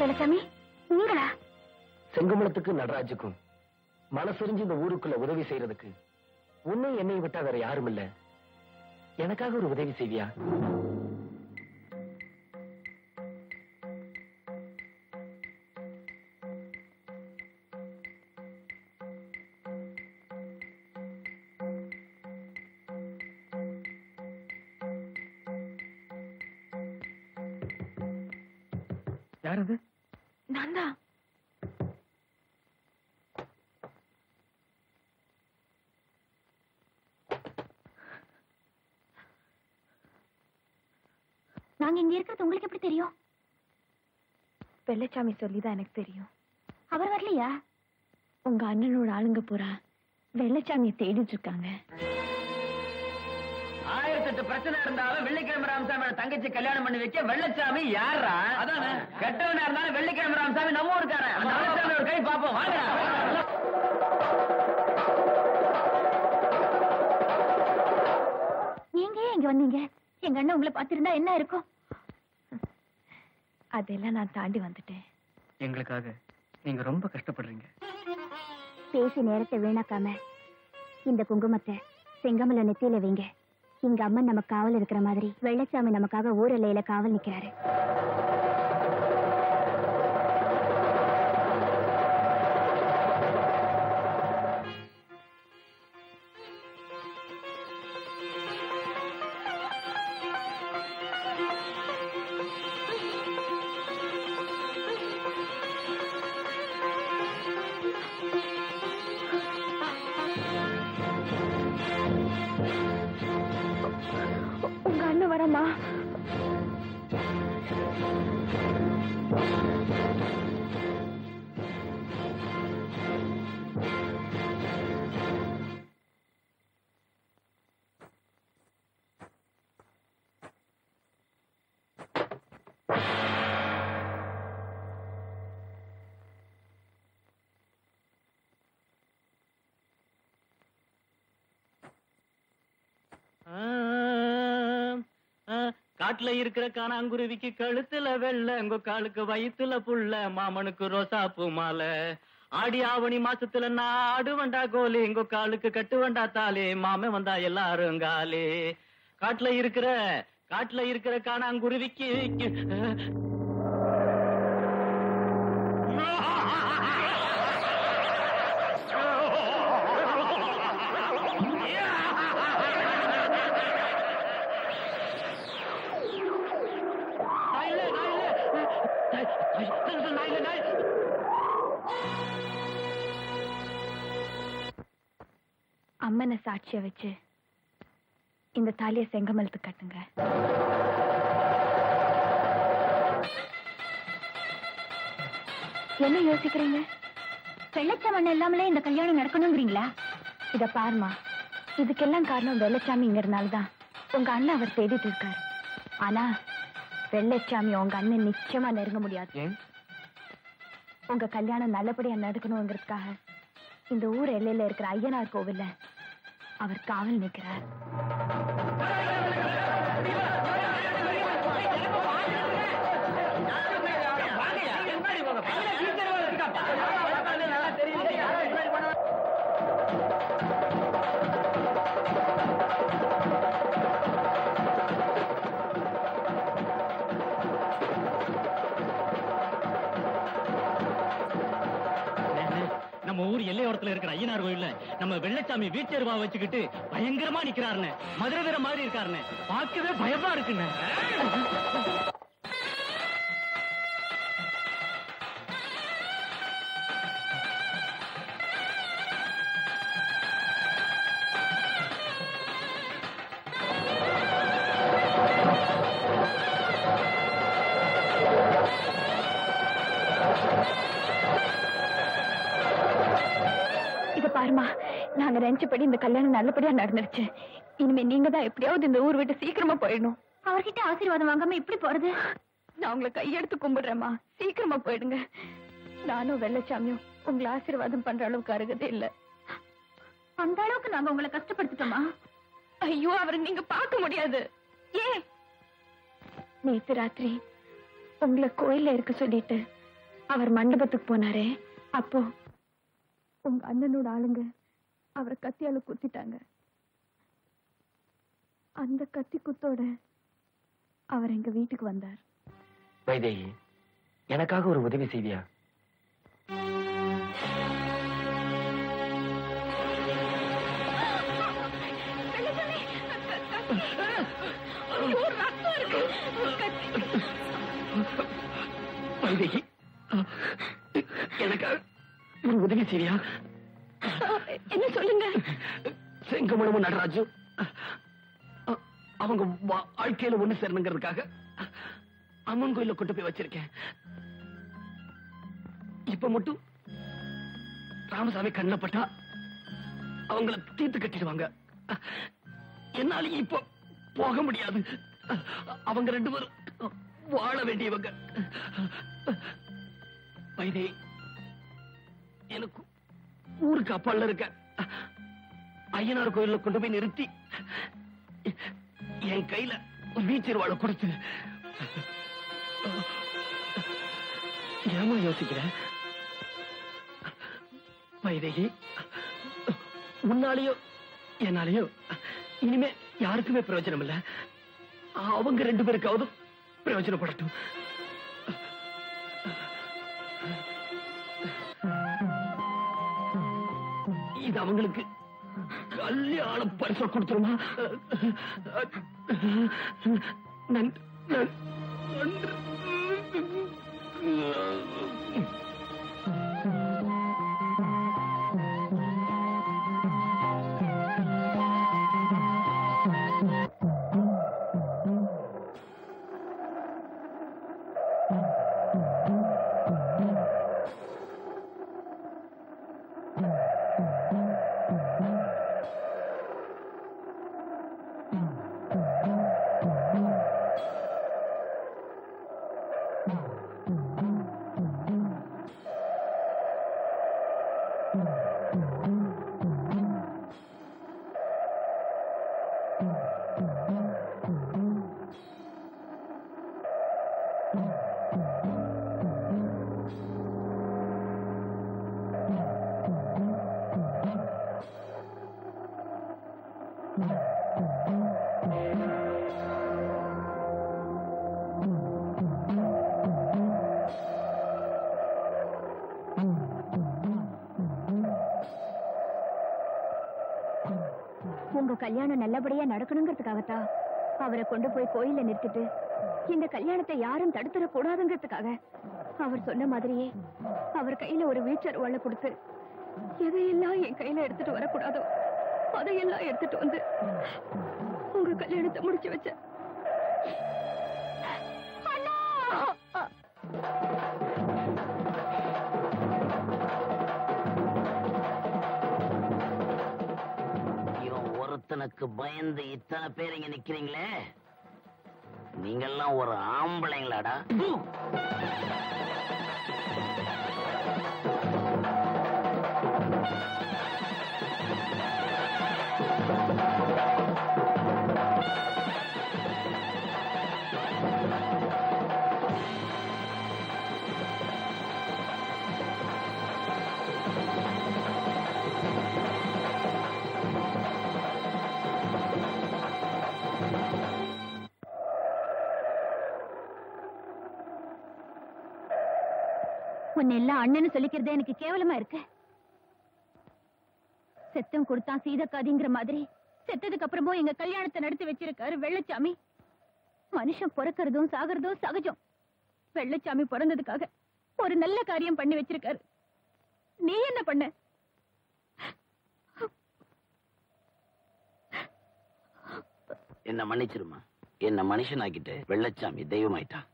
வேலுச்சாமி, நீங்களா? செங்கமலத்துக்கு நடராஜுக்கும் மனசெறிஞ்சு இந்த ஊருக்குள்ள உதவி செய்யறதுக்கு உன்னை என்னை விட்டா வேற யாரும் இல்ல. எனக்காக ஒரு உதவி செய்வியா? யார் அது? நான் தான். நாங்க இங்க இருக்கிறது உங்களுக்கு எப்படி தெரியும்? வெள்ளச்சாமி சொல்லிதான் எனக்கு தெரியும். அவர் வரலையா? உங்க அண்ணனோட ஆளுங்க பூரா வெள்ளச்சாமியை தேடிட்டு இருக்காங்க. 1008 பிரச்சனை இருந்தாலும் வெள்ளிக்கிழமை ராமசாமி தங்கச்சி கல்யாணம் பண்ணி வைக்க வெள்ளச்சாமி யாரா? அதானே கெட்டவனா இருந்தாலும் வெள்ளிக்கிழமை ராமசாமி நம்ம ஊருக்காரன். அந்த வெள்ளச்சாமி ஒரு கை பாப்போம் வாங்கடா. நீங்க ஏன் இங்க வந்தீங்க? எங்க அண்ணன் உங்களை பார்த்திருந்தா என்ன இருக்கும்? அதெல்லாம் நான் தாண்டி வந்துட்டேன். எங்களுக்காக நீங்க ரொம்ப கஷ்டப்படுறீங்க. பேசி நேரத்தை வீணாக்காம இந்த குங்குமத்தை செங்கமல நெத்தியில வைங்க. இங்க அம்மன் நம்ம காவல் இருக்கிற மாதிரி வெள்ளச்சாமி நமக்காக ஊர் எல்லையில காவல் நிக்கிறாரு. உங்க அண்ணன் வரமா? காட்டுல இருக்கிற காணாங்குருவிக்கு கழுத்துல வெள்ள, உங்க காலுக்கு வயித்துல புள்ள, மாமனுக்கு ரோசா பூ மாலை. ஆடி ஆவணி மாசத்துல நாடு வண்டா கோலி, உங்க காலுக்கு கட்டு வண்டா தாலே, மாம வந்தா எல்லாரும் காலே. காட்டுல இருக்கிற காணாங்குருவிக்கு அம்மனை சாட்சிய வச்சு இந்த தாலியை செங்கமலத்துக்கு கட்டுங்க. என்ன யோசிக்கிறீங்க? வெள்ளச்சாமி இல்லாமலே இந்த கல்யாணம் நடக்கணுங்கிறீங்களா? இத பாருமா, இதுக்கெல்லாம் காரணம் வெள்ளச்சாமி இங்கறனால்தான் உங்க அண்ணன் அவர் தேடிட்டு இருக்காரு. ஆனா வெள்ளச்சாமி உங்க அண்ணன் நிச்சயமா நெருங்க முடியாது. உங்க கல்யாணம் நல்லபடியா நடக்கணுங்கிறதுக்காக இந்த ஊர் எல்லையில இருக்கிற ஐயனார் கோவில்ல அவர் காவல் நிற்கிறார். நம்ம ஊர் எல்லையோரத்துல இருக்கிற ஐயனார் கோயில்ல நம்ம வெள்ளச்சாமி வீட்டெருவா வச்சுக்கிட்டு பயங்கரமா நிக்கிறாருன்னு, மதுரை வீர மாதிரி இருக்காருன்னு, பார்க்கவே பயமா இருக்குன்னு. பாருமா, நாங்க நினைச்சபடி இந்த கல்யாணம் நல்லபடியா நடந்துருச்சு. இனிமே நீங்க தான் எப்படியாவது இந்த ஊர் விட்டு சீக்கிரமா போயிடணும். அவர்கிட்ட ஆசீர்வாதம் வாங்காம எப்படி போறது? நான் உங்களை கையெடுத்து கும்பிடுறேம்மா, சீக்கிரமா போயிடுங்க. நானும் வெள்ளச்சாமியும் உங்களை ஆசீர்வாதம் பண்ற அளவுக்கு அருகதே இல்ல. அந்த அளவுக்கு நாங்க உங்களை கஷ்டப்படுத்திட்டோமா? ஐயோ, அவரை நீங்க பார்க்க முடியாது. ஏன்? நேத்து ராத்திரி உங்களை கோயில்ல இருக்க சொல்லிட்டு அவர் மண்டபத்துக்கு போனாரே, அப்போ உங்க அண்ணனோட ஆளுங்க அவரை கத்தியால குத்திட்டாங்க. அந்த கத்தி குத்தோட அவர் எங்க வீட்டுக்கு வந்தார். வைதேகி, எனக்காக ஒரு உதவி செய்வியா? வைதேகி, எனக்காக ஒரு உதவி செய்வியா? என்ன சொல்லுங்க. செங்கமலமும் நடராஜு அவங்க வாழ்க்கையில ஒண்ணு சேரணுங்கிறதுக்காக அம்மன் கோயில கொண்டு போய் வச்சிருக்கேன். இப்ப மட்டும் ராமசாமி கண்ணப்பட்டா அவங்கள தீர்த்து கட்டிடுவாங்க. என்னால இப்ப போக முடியாது. அவங்க 2 பேரும் வாழ வேண்டியவங்க. வைதே, எனக்கு ஊருக்கு அப்பால இருக்க ஐயனார் கோயில்ல கொண்டு போய் நிறுத்தி என் கையில ஒரு வீச்சிருவாளை கொடுத்து. ஏமா யோசிக்கிற? வைதேகி, உன்னாலேயோ என்னாலேயோ இனிமே யாருக்குமே பிரயோஜனம் இல்ல. அவங்க 2 பேருக்காவது பிரயோஜனப்படட்டும். இது அவங்களுக்கு கல்யாண பரிசு கொடுத்துருமா? நன்றி. உங்க கல்யாணம் நல்லபடியா நடக்கணுங்கிறதுக்காகத்தான் அவரை கொண்டு போய் கோயில நிறுத்திட்டு இந்த கல்யாணத்தை யாரும் தடுத்துட கூடாதுங்கிறதுக்காக அவர் சொன்ன மாதிரியே அவர் கையில ஒரு வீச்சருவாளை கொடுத்து எதையெல்லாம் என் கையில எடுத்துட்டு வரக்கூடாதோ அதையெல்லாம் எடுத்துட்டு வந்து உங்க கல்யாணத்தை முடிச்சு வச்ச. ஒருத்தனுக்கு பயந்து இத்தனை பேர் இங்க நிக்கிறீங்களே, நீங்கெல்லாம் ஒரு ஆம்பளைங்களாடா? உன்னை எல்லாம் அண்ணன்னு சொல்லிக்கிறதே எனக்கு கேவலமா இருக்கு. செத்தம் கொடுத்தான் சீதக்காதிங்கிற மாதிரி செத்ததுக்கு அப்புறமும் எங்க கல்யாணத்தை நடத்தி வச்சிருக்காரு வெள்ளச்சாமி. மனுஷன் பிறக்கிறதும் சாகிறதும் சகஜம். வெள்ளச்சாமி பிறந்ததுக்காக ஒரு நல்ல காரியம் பண்ணி வச்சிருக்காரு. நீ என்ன பண்ண? என்ன மன்னிச்சிருமா. என்ன மனுஷனாக்கிட்டு வெள்ளச்சாமி தெய்வமாயிட்டான்.